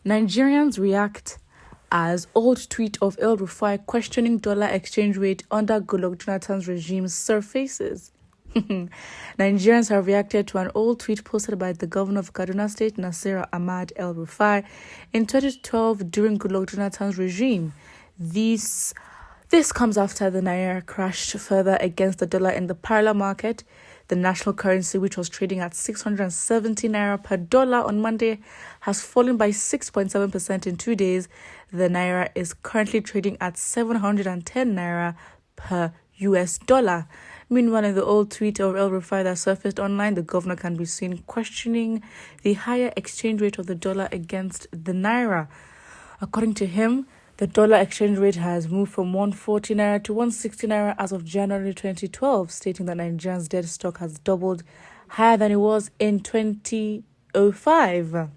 Nigerians react as old tweet of Elrufai questioning dollar exchange rate under Goodluck Jonathan's regime surfaces. Nigerians have reacted to an old tweet posted by the governor of Kaduna State, Nasir Ahmad Elrufai, in 2012 during Goodluck Jonathan's regime. This comes after the naira crashed further against the dollar in the parallel market. The national currency, which was trading at 670 naira per dollar on Monday, has fallen by 6.7% in 2 days. The naira is currently trading at 710 naira per US dollar. Meanwhile, in the old tweet of Elrufai that surfaced online, the governor can be seen questioning the higher exchange rate of the dollar against the naira. According to him, the dollar exchange rate has moved from 140 naira to 160 naira as of January 2012, stating that Nigerians' debt stock has doubled, higher than it was in 2005.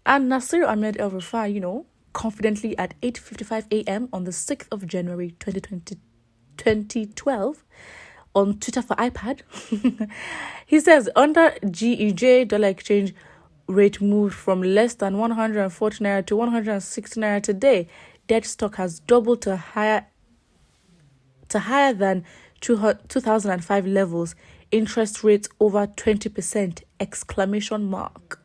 And Nasir Ahmed El-Rufai, confidently at 8:55 a.m. on the 6th of January 2012, on Twitter for iPad, he says, under GEJ, dollar exchange rate moved from less than 140 naira to 160 naira today. Debt stock has doubled to higher than 2005 levels. Interest rates over 20%! Exclamation mark.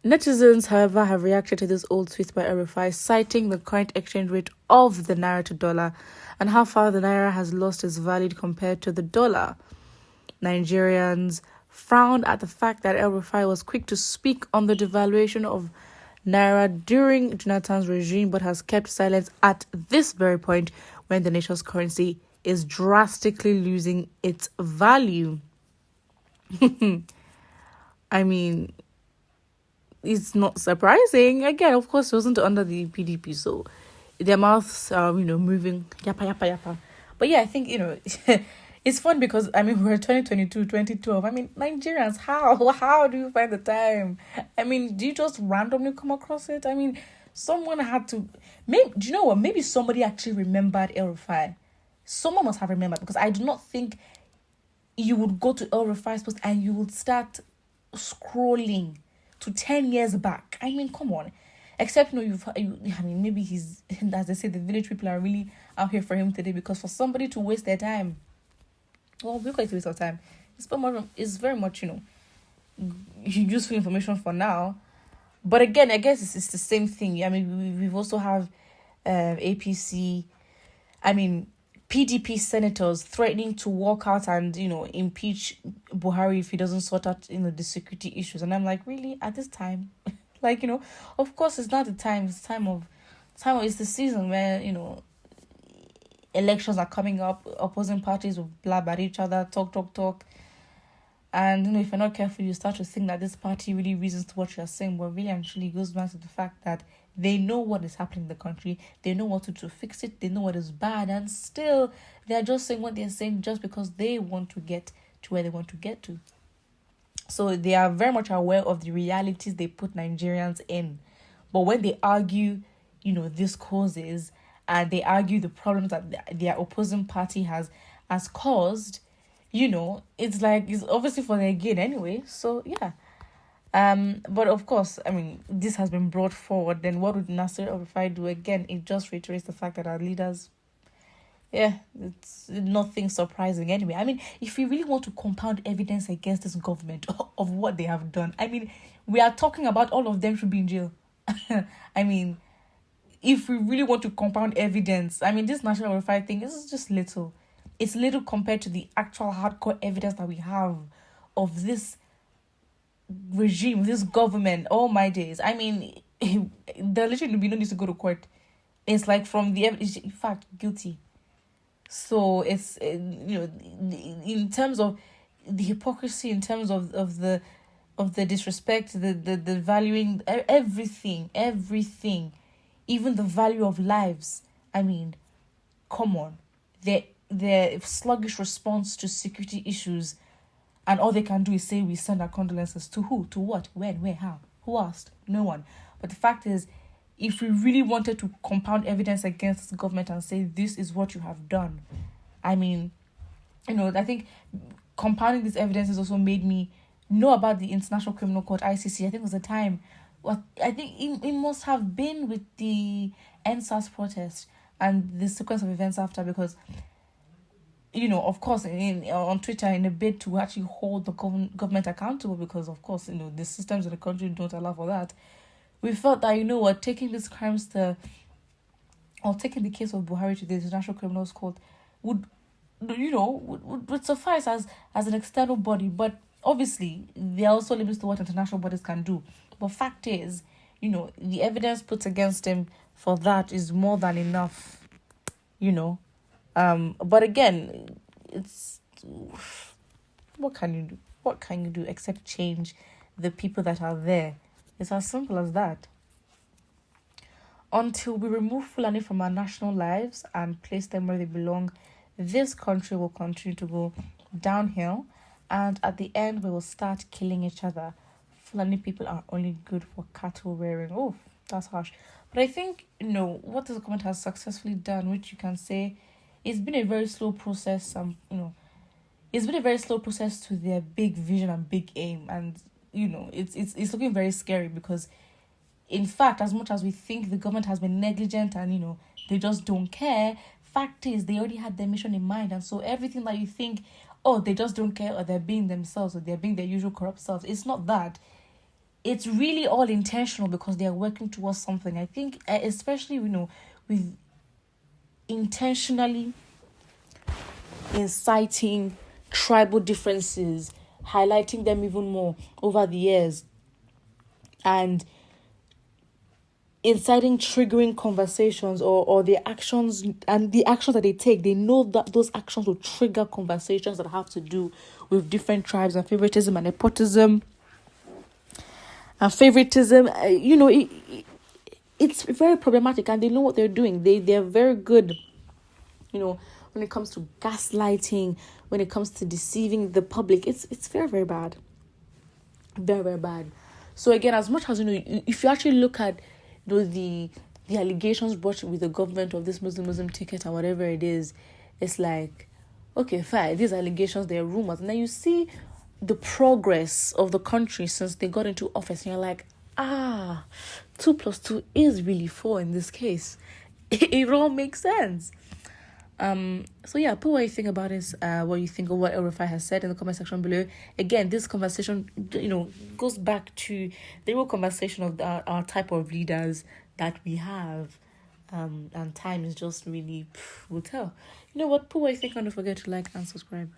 Netizens, however, have reacted to this old tweet by Elrufai, citing the current exchange rate of the naira to dollar and how far the naira has lost its value compared to the dollar. Nigerians frowned at the fact that Elrufai was quick to speak on the devaluation of naira during Jonathan's regime, but has kept silence at this very point when the nation's currency is drastically losing its value. I mean, it's not surprising. Again, of course, it wasn't under the PDP, so their mouths are, moving yappa, yappa, yappa. But yeah, I think, it's fun because, we're 2022, 2012. Nigerians, how do you find the time? Do you just randomly come across it? Someone had to, maybe, do you know what? Maybe somebody actually remembered Elrufai. Someone must have remembered, because I do not think you would go to Elrufai's post and you would start scrolling to 10 years back. Come on. Except, maybe he's, as they say, the village people are really out here for him today, because for somebody to waste their time, well, we're going to waste our time. It's very much, useful information for now. But again, I guess it's the same thing. We've also have APC, PDP senators threatening to walk out and, impeach Buhari if he doesn't sort out, the security issues. And I'm like, really? At this time? Of course it's not the time. It's it's the season where, elections are coming up. Opposing parties will blab at each other, talk. And, if you're not careful, you start to think that this party really reasons to what you're saying. But really and truly goes back to the fact that they know what is happening in the country. They know what to do to fix it. They know what is bad. And still, they're just saying what they're saying just because they want to get to where they want to get to. So they are very much aware of the realities they put Nigerians in. But when they argue, these causes, and they argue the problems that their opposing party has caused, it's like, it's obviously for their gain anyway. So, yeah. But of course, this has been brought forward. Then what would Nasir El-Rufai do? Again, it just reiterates the fact that our leaders, it's nothing surprising anyway. If we really want to compound evidence against this government of what they have done, we are talking about all of them should be in jail. If we really want to compound evidence, this National El-Rufai thing is just little. It's little compared to the actual hardcore evidence that we have of this regime, this government. Oh my days. There literally be no need to go to court. It's like from the evidence, in fact, guilty. So it's, in terms of the hypocrisy, in terms of the disrespect, the valuing, everything, even the value of lives. Come on. Their sluggish response to security issues, and all they can do is say, we send our condolences to who, to what, when, where, how, who asked? No one. But the fact is, if we really wanted to compound evidence against the government and say, this is what you have done, I think compounding this evidence has also made me know about the International Criminal Court, ICC. I think it was the time. What I think it must have been with the NSAS protest and the sequence of events after, because of course, on Twitter, in a bid to actually hold the government accountable, because of course, the systems in the country don't allow for that. We felt that taking these crimes to, or taking the case of Buhari to the International Criminal Court would would suffice as an external body. But obviously there are also limits to what international bodies can do. But fact is, the evidence put against him for that is more than enough. But again, it's what can you do? What can you do except change the people that are there? It's as simple as that. Until we remove Fulani from our national lives and place them where they belong, this country will continue to go downhill, and at the end, we will start killing each other. Fulani people are only good for cattle rearing. Oh, that's harsh. But I think, what this government has successfully done, which you can say, it's been a very slow process. It's been a very slow process to their big vision and big aim, and it's looking very scary, because in fact, as much as we think the government has been negligent and they just don't care, fact is they already had their mission in mind. And so everything that you think, oh, they just don't care, or they're being themselves, or they're being their usual corrupt selves, it's not that. It's really all intentional, because they are working towards something. I think especially with intentionally inciting tribal differences, highlighting them even more over the years, and inciting triggering conversations, or the actions, and the actions that they take, they know that those actions will trigger conversations that have to do with different tribes, and favoritism and nepotism and favoritism. It's very problematic, and they know what they're doing. They're very good, when it comes to gaslighting, when it comes to deceiving the public. It's very, very bad. Very, very bad. So again, as much as if you actually look at the allegations brought with the government of this Muslim ticket or whatever it is, it's like, okay, fine, these allegations, they're rumors, and then you see the progress of the country since they got into office, and you're like, 2 plus 2 is really 4 in this case. It all makes sense. So yeah, put what you think about this, what you think of what Elrufai has said in the comment section below. Again, this conversation, goes back to the real conversation of our type of leaders that we have. And time is just really, will tell. You know what? Put what you think, and don't forget to like and subscribe.